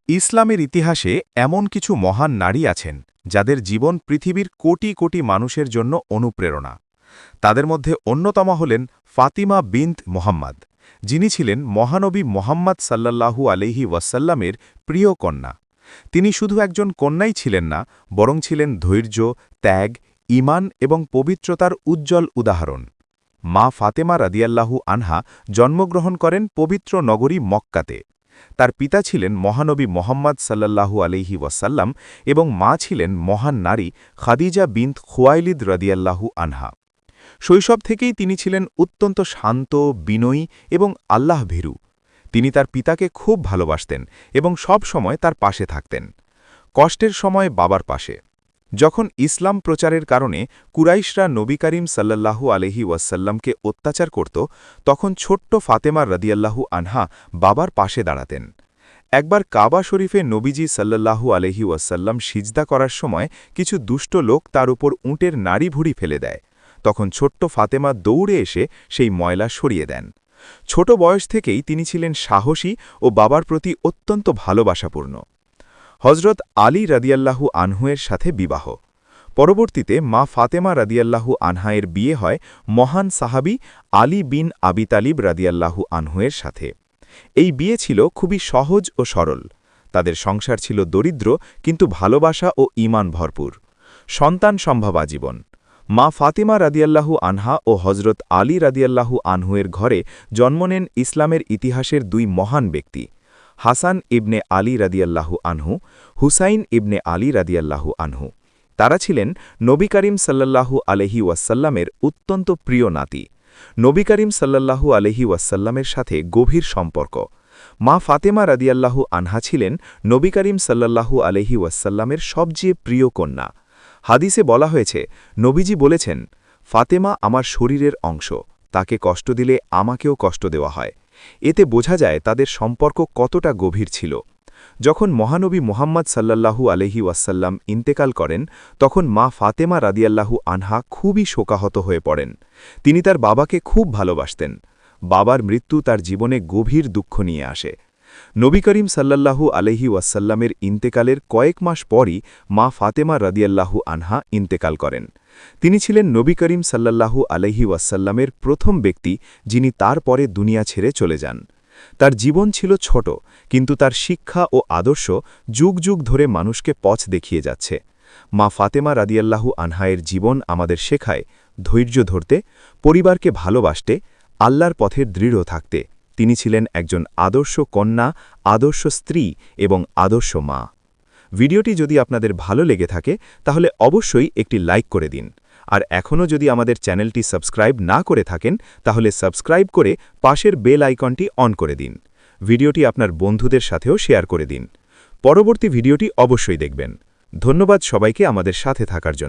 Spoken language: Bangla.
ইসলামের ইতিহাসে এমন কিছু মহান নারী আছেন যাদের জীবন পৃথিবীর কোটি কোটি মানুষের জন্য অনুপ্রেরণা। তাদের মধ্যে অন্যতম হলেন ফাতিমা বিনত মোহাম্মদ, যিনি ছিলেন মহানবী মোহাম্মদ সাল্লাল্লাহু আলাইহি ওয়াসাল্লামের প্রিয় কন্যা। তিনি শুধু একজন কন্যাই ছিলেন না, বরং ছিলেন ধৈর্য, ত্যাগ, ঈমান এবং পবিত্রতার উজ্জ্বল উদাহরণ। মা ফাতেমা রাদিয়াল্লাহু আনহা জন্মগ্রহণ করেন পবিত্র নগরী মক্কাতে। তার পিতা ছিলেন মহানবী মোহাম্মদ সাল্লাল্লাহু আলাইহি ওয়াসাল্লাম এবং মা ছিলেন মহান নারী খাদিজা বিনত খুয়াইলিদ রাদিয়াল্লাহু আনহা। শৈশব থেকেই তিনি ছিলেন অত্যন্ত শান্ত, বিনয়ী এবং আল্লাহভীরু। তিনি তার পিতাকে খুব ভালোবাসতেন এবং সব সময় তার পাশে থাকতেন, কষ্টের সময় বাবার পাশে। যখন ইসলাম প্রচারের কারণে কুরাইশরা নবী করিম সাল্লাল্লাহু আলাইহি ওয়াসাল্লামকে অত্যাচার করত, তখন ছোট্ট ফাতেমা রাদিয়াল্লাহু আনহা বাবার পাশে দাঁড়াতেন। একবার কাবা শরীফে নবীজি সাল্লাল্লাহু আলাইহি ওয়াসাল্লাম সিজদা করার সময় কিছু দুষ্ট লোক তার উপর উঁটের নাড়ি ভুড়ি ফেলে দেয়। তখন ছোট্ট ফাতেমা দৌড়ে এসে সেই ময়লা সরিয়ে দেন। ছোট বয়স থেকেই তিনি ছিলেন সাহসী ও বাবার প্রতি অত্যন্ত ভালোবাসাপূর্ণ। হজরত আলী রাদিয়াল্লাহু আনহুয়ের সাথে বিবাহ। পরবর্তীতে মা ফাতেমা রাদিয়াল্লাহু আনহায়ের বিয়ে হয় মহান সাহাবী আলী বিন আবি তালিব রাদিয়াল্লাহু আনহুয়ের সাথে। এই বিয়ে ছিল খুবই সহজ ও সরল। তাদের সংসার ছিল দরিদ্র কিন্তু ভালোবাসা ও ঈমান ভরপুর। সন্তান সম্ভব আজীবন। মা ফাতেমা রাদিয়াল্লাহু আনহা ও হজরত আলী রাদিয়াল্লাহু আনহুয়ের ঘরে জন্ম নেন ইসলামের ইতিহাসের দুই মহান ব্যক্তি, হাসান ইবনে আলী রাদিয়াল্লাহু আনহু, হুসাইন ইবনে আলী রাদিয়াল্লাহু আনহু। তারা ছিলেন নবী করিম সাল্লাল্লাহু আলাইহি ওয়াসাল্লামের অত্যন্ত প্রিয় নাতি। নবী করিম সাল্লাল্লাহু আলাইহি ওয়াসাল্লামের সাথে গভীর সম্পর্ক। মা ফাতেমা রাদিয়াল্লাহু আনহা ছিলেন নবী করিম সাল্লাল্লাহু আলাইহি ওয়াসাল্লামের সবচেয়ে প্রিয় কন্যা। হাদিসে বলা হয়েছে, নবীজি বলেছেন, ফাতেমা আমার শরীরের অংশ, তাকে কষ্ট দিলে আমাকেও কষ্ট দেওয়া হয়। এতে বোঝা যায় তাদের সম্পর্ক কতটা গভীর ছিল। যখন মহানবী মুহাম্মদ সাল্লাল্লাহু আলাইহি ওয়াসাল্লাম ইন্তেকাল করেন, তখন মা ফাতেমা রাদিয়াল্লাহু আনহা খুবই শোকাহত হয়ে পড়েন। তিনি তার বাবাকে খুব ভালোবাসতেন। বাবার মৃত্যু তার জীবনে গভীর দুঃখ নিয়ে আসে। নবী করিম সাল্লাল্লাহু আলাইহি ওয়াসাল্লামের ইন্তেকালের কয়েক মাস পরই মা ফাতেমা রাদিয়াল্লাহু আনহা ইন্তেকাল করেন। তিনি ছিলেন নবী করিম সাল্লাল্লাহু আলাইহি ওয়াসাল্লামের প্রথম ব্যক্তি যিনি তার পরে দুনিয়া ছেড়ে চলে যান। তার জীবন ছিল ছোট, কিন্তু তার শিক্ষা ও আদর্শ যুগ যুগ ধরে মানুষকে পথ দেখিয়ে যাচ্ছে। মা ফাতেমা রাদিয়াল্লাহু আনহায়ের জীবন আমাদের শেখায় ধৈর্য ধরতে, পরিবারকে ভালোবাসতে, আল্লাহর পথের দৃঢ় থাকতে। তিনি ছিলেন একজন আদর্শ কন্যা, আদর্শ স্ত্রী এবং আদর্শ মা। ভিডিওটি যদি আপনাদের ভালো লেগে থাকে তাহলে অবশ্যই একটি লাইক করে দিন। আর এখনও যদি আমাদের চ্যানেলটি সাবস্ক্রাইব না করে থাকেন তাহলে সাবস্ক্রাইব করে পাশের বেল আইকনটি অন করে দিন। ভিডিওটি আপনার বন্ধুদের সাথেও শেয়ার করে দিন। পরবর্তী ভিডিওটি অবশ্যই দেখবেন। ধন্যবাদ সবাইকে আমাদের সাথে থাকার জন্য।